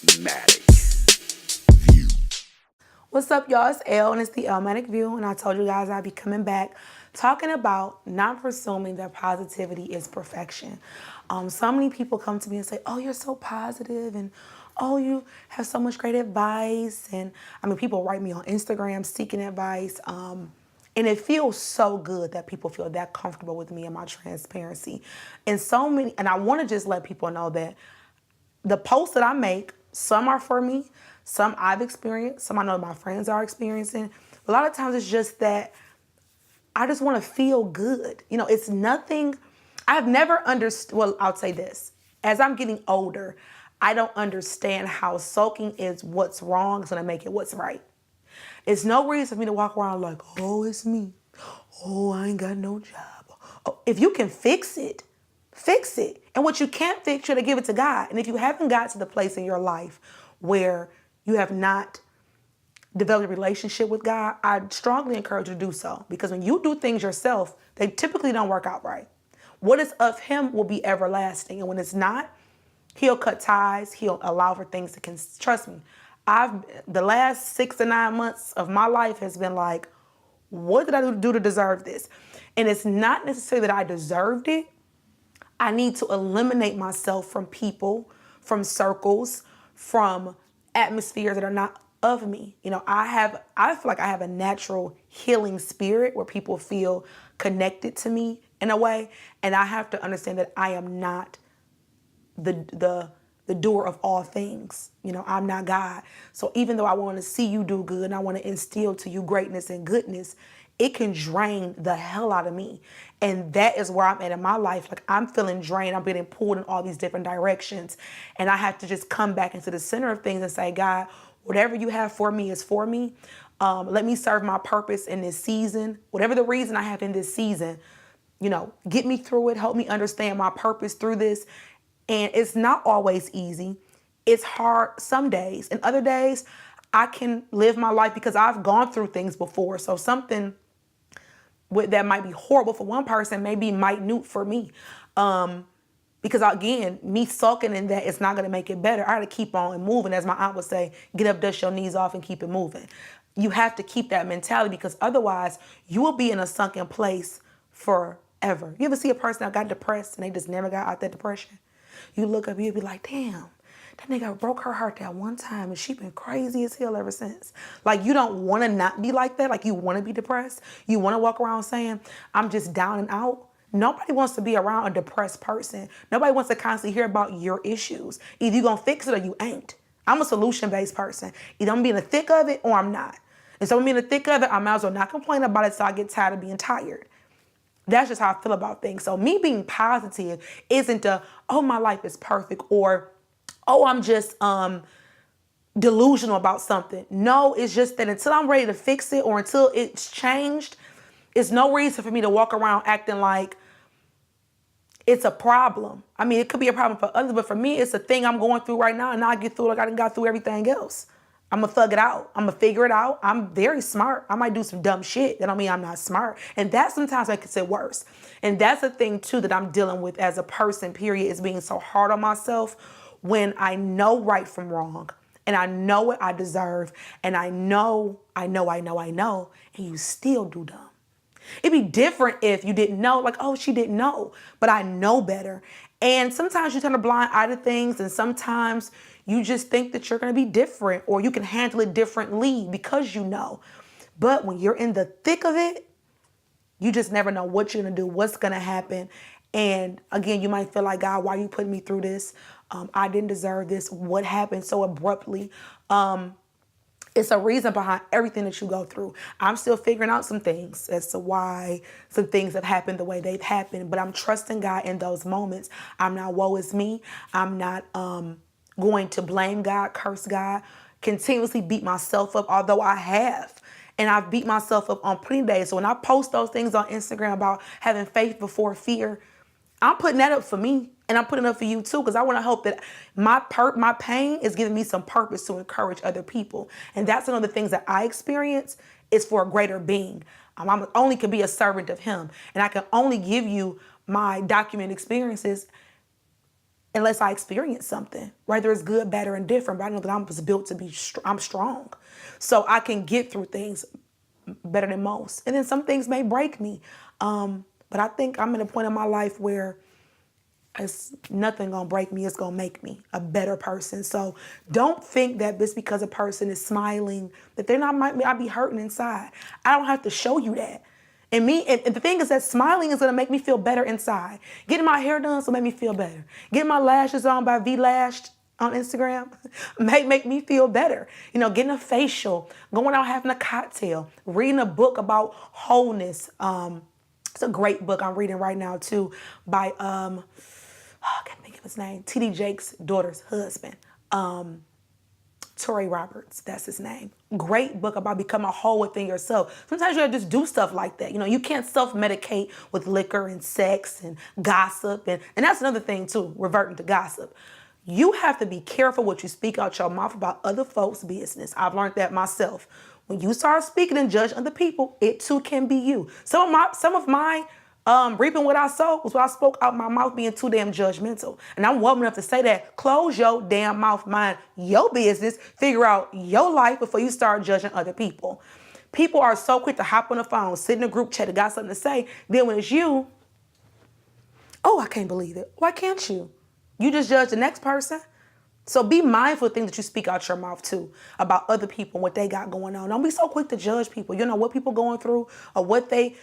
Ellematic View. What's up, y'all? It's Elle, and it's the Ellematic View, and I told you guys I'd be coming back talking about not presuming that positivity is perfection. So many people come to me and say, "Oh, you're so positive," and "Oh, you have so much great advice." And I mean, people write me on Instagram seeking advice. And it feels so good that people feel that comfortable with me and my transparency. And I want to just let people know that the posts that I make, some are for me, some I've experienced, some I know my friends are experiencing. A lot of times it's just that I just want to feel good. You know, it's nothing, I've never understood, well, I'll say this. As I'm getting older, I don't understand how sulking is what's wrong is going to make it what's right. It's no reason for me to walk around like, oh, it's me. Oh, I ain't got no job. Oh, if you can fix it, fix it. And what you can't fix, you gotta give it to God. And if you haven't got to the place in your life where you have not developed a relationship with God, I strongly encourage you to do so. Because when you do things yourself, they typically don't work out right. What is of Him will be everlasting. And when it's not, He'll cut ties. He'll allow for things to trust me. The last 6 to 9 months of my life has been like, what did I do to deserve this? And it's not necessarily that I deserved it. I need to eliminate myself from people, from circles, from atmospheres that are not of me. You know, I feel like I have a natural healing spirit where people feel connected to me in a way. And I have to understand that I am not the doer of all things. You know, I'm not God. So even though I want to see you do good and I want to instill to you greatness and goodness, it can drain the hell out of me. And that is where I'm at in my life. Like, I'm feeling drained. I'm getting pulled in all these different directions. And I have to just come back into the center of things and say, God, whatever you have for me is for me. Let me serve my purpose in this season. Whatever the reason I have in this season, you know, get me through it. Help me understand my purpose through this. And it's not always easy. It's hard some days. And other days, I can live my life because I've gone through things before. So something that might be horrible for one person may be minute for me. Because again, me sulking in that it's not going to make it better. I got to keep on moving. As my aunt would say, get up, dust your knees off, and keep it moving. You have to keep that mentality because otherwise you will be in a sunken place forever. You ever see a person that got depressed and they just never got out that depression? You look up, you'll be like, damn, that nigga broke her heart that one time and she been crazy as hell ever since. Like, you don't want to not be like that. Like, you want to be depressed. You want to walk around saying, I'm just down and out. Nobody wants to be around a depressed person. Nobody wants to constantly hear about your issues. Either you gonna fix it or you ain't. I'm a solution-based person. Either I'm gonna be in the thick of it or I'm not. And so when I'm in the thick of it, I might as well not complain about it so I get tired of being tired. That's just how I feel about things. So me being positive isn't oh, my life is perfect, or oh, I'm just delusional about something. No, it's just that until I'm ready to fix it or until it's changed, it's no reason for me to walk around acting like it's a problem. I mean, it could be a problem for others, but for me, it's a thing I'm going through right now, and I get through it like I done got through everything else. I'm gonna thug it out. I'm gonna figure it out. I'm very smart. I might do some dumb shit. That don't mean I'm not smart. And that sometimes makes it worse. And that's the thing too that I'm dealing with as a person, period, is being so hard on myself when I know right from wrong. And I know what I deserve. And I know, and you still do dumb. It'd be different if you didn't know, like, oh, she didn't know, but I know better. And sometimes you turn a blind eye to things, and sometimes you just think that you're going to be different or you can handle it differently because you know. But when you're in the thick of it, you just never know what you're going to do, what's going to happen. And again, you might feel like, God, why are you putting me through this? I didn't deserve this. What happened so abruptly? It's a reason behind everything that you go through. I'm still figuring out some things as to why some things have happened the way they've happened, but I'm trusting God in those moments. I'm not woe is me. I'm not going to blame God, curse God, continuously beat myself up, although I have. And I've beat myself up on plenty days. So when I post those things on Instagram about having faith before fear, I'm putting that up for me, and I'm putting it up for you too, because I want to hope that my pain is giving me some purpose to encourage other people. And that's one of the things that I experience is for a greater being. I only can be a servant of Him, and I can only give you my documented experiences unless I experience something, whether it's good, bad, or indifferent. But I know that I'm was built to be, I'm strong. So I can get through things better than most. And then some things may break me. But I think I'm at a point in my life where it's nothing gonna break me. It's gonna make me a better person. So don't think that just because a person is smiling, that they're not, might be hurting inside. I don't have to show you that. And the thing is that smiling is gonna make me feel better inside. Getting my hair done is gonna make me feel better. Getting my lashes on by V Lashed on Instagram may make me feel better. You know, getting a facial, going out having a cocktail, reading a book about wholeness. It's a great book I'm reading right now too by I can't think of his name. T.D. Jakes' daughter's husband. Torrey Roberts, that's his name. Great book about becoming whole within yourself. Sometimes you gotta just do stuff like that. You know, you can't self-medicate with liquor and sex and gossip. And that's another thing too, reverting to gossip. You have to be careful what you speak out your mouth about other folks' business. I've learned that myself. When you start speaking and judging other people, it too can be you. Some of my reaping what I sow was what I spoke out my mouth being too damn judgmental. And I'm woman enough to say that. Close your damn mouth, mind your business, figure out your life before you start judging other people. People are so quick to hop on the phone, sit in a group chat, and got something to say. Then when it's you, oh, I can't believe it. Why can't you? You just judge the next person. So be mindful of things that you speak out your mouth too about other people and what they got going on. Don't be so quick to judge people. You know what people going through or what they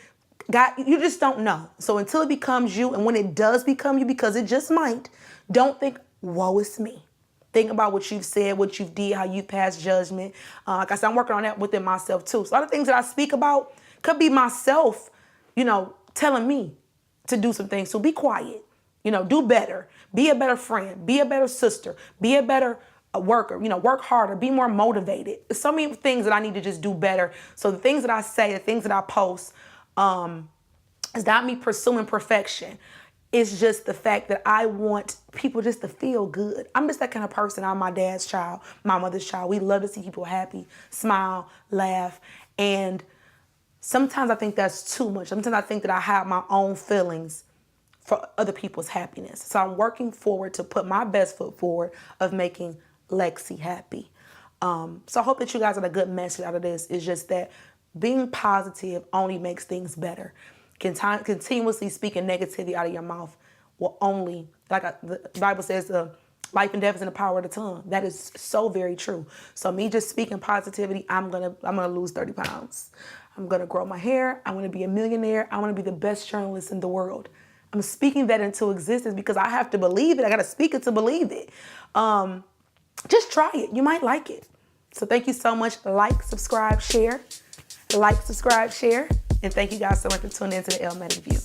got. You just don't know. So until it becomes you, and when it does become you, because it just might, don't think, woe is me. Think about what you've said, what you've did, how you've passed judgment. Like I said, I'm working on that within myself too. So a lot of things that I speak about could be myself, you know, telling me to do some things. So be quiet. You know, do better. Be a better friend. Be a better sister. Be a better worker. You know, work harder. Be more motivated. There's so many things that I need to just do better. So the things that I say, the things that I post, is not me pursuing perfection. It's just the fact that I want people just to feel good. I'm just that kind of person. I'm my dad's child, my mother's child. We love to see people happy, smile, laugh. And sometimes I think that's too much. Sometimes I think that I have my own feelings for other people's happiness. So I'm working forward to put my best foot forward of making Lexi happy. So I hope that you guys got a good message out of this. It's just that being positive only makes things better. Continuously speaking negativity out of your mouth will only, like the Bible says, life and death is in the power of the tongue. That is so very true. So me just speaking positivity, I'm gonna lose 30 pounds. I'm gonna grow my hair. I want to be a millionaire. I want to be the best journalist in the world. I'm speaking that into existence because I have to believe it. I got to speak it to believe it. Just try it. You might like it. So thank you so much. Like, subscribe, share. Like, subscribe, share. And thank you guys so much for tuning into the Ellematic View.